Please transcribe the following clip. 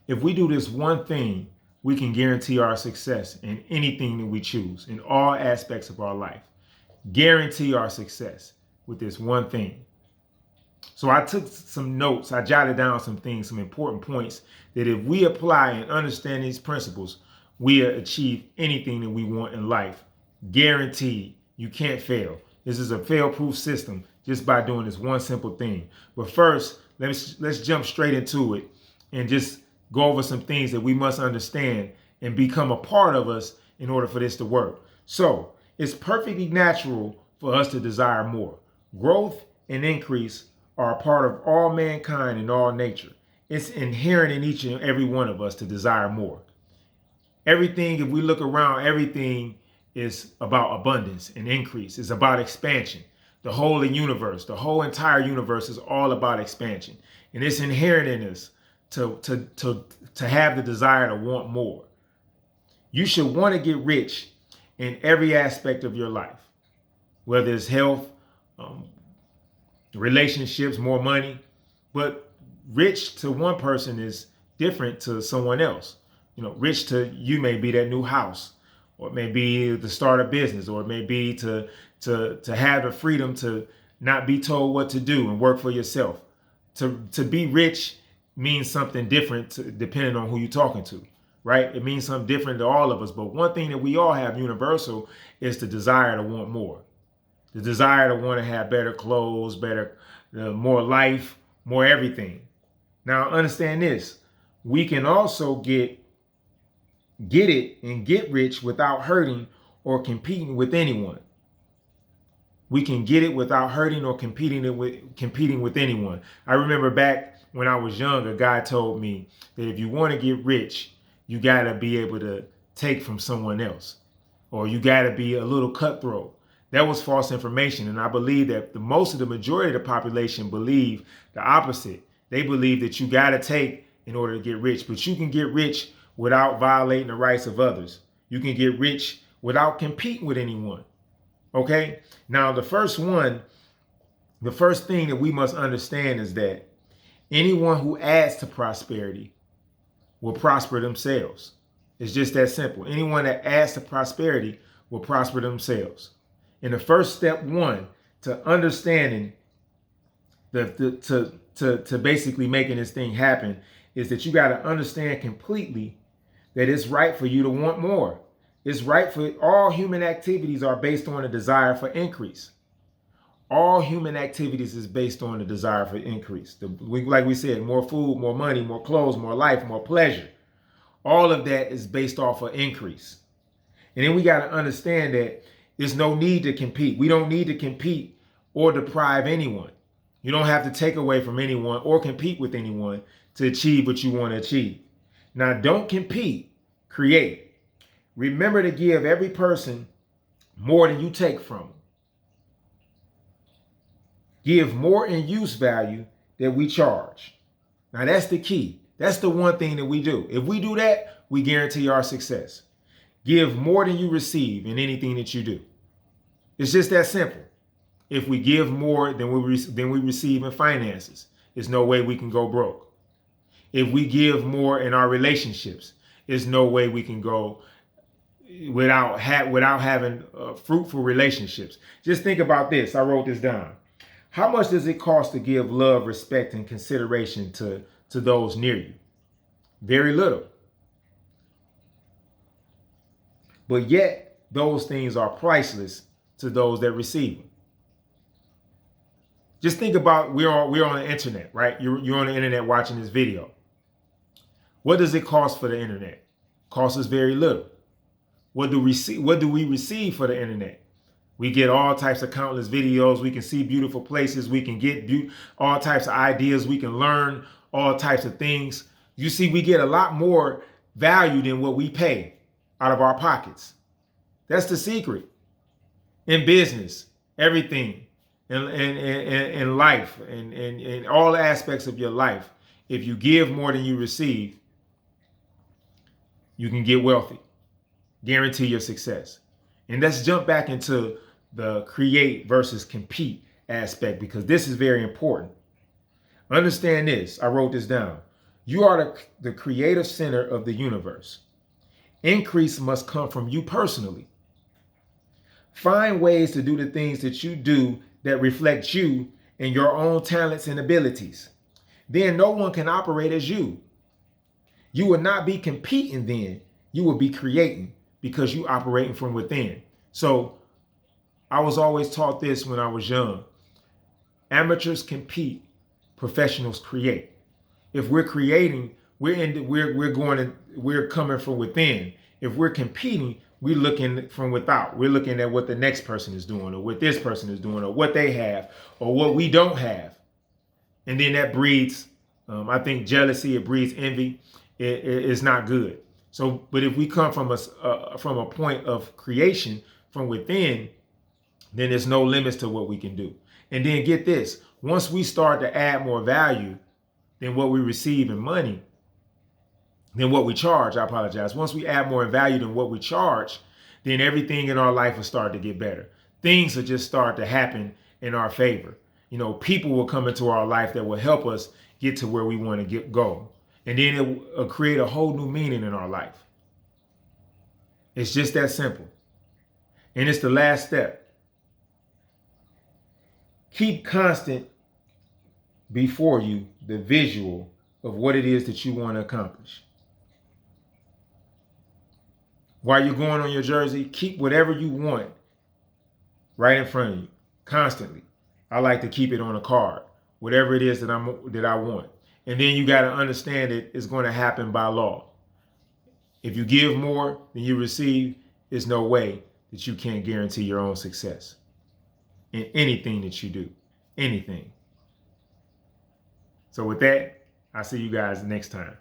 If we do this one thing, we can guarantee our success in anything that we choose, in all aspects of our life. Guarantee our success with this one thing. So I took some notes, I jotted down some things, some important points that if we apply and understand these principles, we achieve anything that we want in life. Guaranteed, you can't fail. This is a fail-proof system just by doing this one simple thing. But first, let's jump straight into it and just go over some things that we must understand and become a part of us in order for this to work. So it's perfectly natural for us to desire more. Growth and increase are a part of all mankind and all nature. It's inherent in each and every one of us to desire more. Everything, if we look around, everything is about abundance and increase. It's about expansion. The whole universe, the whole entire universe is all about expansion. And it's inherent in us to have the desire to want more. You should want to get rich in every aspect of your life, whether it's health, relationships, more money. But rich to one person is different to someone else. Rich to you may be that new house, or it may be to start a business, or it may be to have the freedom to not be told what to do and work for yourself. To be rich means something different depending on who you're talking to, right? It means something different to all of us. But one thing that we all have universal is the desire to want more. The desire to want to have better clothes, more life, more everything. Now understand this, we can also get it and get rich without hurting or competing with anyone. We can get it without hurting or competing with anyone. I remember back when I was young, a guy told me that if you want to get rich, you got to be able to take from someone else, or you got to be a little cutthroat. That was false information. And I believe that the majority of the population believe the opposite. They believe that you got to take in order to get rich, but you can get rich without violating the rights of others. You can get rich without competing with anyone. Okay? Now, the first thing that we must understand is that anyone who adds to prosperity will prosper themselves. It's just that simple. Anyone that adds to prosperity will prosper themselves. And the first step one to understanding to basically making this thing happen is that you got to understand completely that it's right for you to want more. It's right for all human activities are based on a desire for increase. All human activities is based on the desire for increase. Like we said, more food, more money, more clothes, more life, more pleasure. All of that is based off of increase. And then we got to understand that there's no need to compete. We don't need to compete or deprive anyone. You don't have to take away from anyone or compete with anyone to achieve what you want to achieve. Now, don't compete, create. Remember to give every person more than you take from them. Give more in use value than we charge. Now, that's the key. That's the one thing that we do. If we do that, we guarantee our success. Give more than you receive in anything that you do. It's just that simple. If we give more than we receive in finances, there's no way we can go broke. If we give more in our relationships, there's no way we can go without having fruitful relationships. Just think about this. I wrote this down. How much does it cost to give love, respect, and consideration to those near you? Very little. But yet, those things are priceless to those that receive them. Just think about we're on the internet, right? You're on the internet watching this video. What does it cost for the internet? It costs us very little. What do we receive for the internet? We get all types of countless videos. We can see beautiful places. We can get all types of ideas. We can learn all types of things. You see, we get a lot more value than what we pay out of our pockets. That's the secret. In business, everything, in life, and all aspects of your life, if you give more than you receive, you can get wealthy. Guarantee your success. And let's jump back into the create versus compete aspect, because this is very important. Understand this. I wrote this down. You are the creative center of the universe. Increase must come from you personally. Find ways to do the things that you do that reflect you and your own talents and abilities. Then no one can operate as you. You will not be competing then. You will be creating because you operating from within. So I was always taught this when I was young. Amateurs compete, professionals create. If we're creating, we're coming from within. If we're competing, we're looking from without. We're looking at what the next person is doing, or what this person is doing, or what they have, or what we don't have, and then that breeds, I think, jealousy. It breeds envy. It's not good. So, but if we come from a point of creation from within, then there's no limits to what we can do. And then get this: once we start to add more value than what we receive in money, than what we charge, I apologize. Once we add more value than what we charge, then everything in our life will start to get better. Things will just start to happen in our favor. You know, people will come into our life that will help us get to where we want to go. And then it will create a whole new meaning in our life. It's just that simple. And it's the last step. Keep constant before you the visual of what it is that you want to accomplish. While you're going on your jersey, keep whatever you want right in front of you, constantly. I like to keep it on a card, whatever it is that I want. And then you got to understand it is going to happen by law. If you give more than you receive, there's no way that you can't guarantee your own success in anything that you do, anything. So with that, I'll see you guys next time.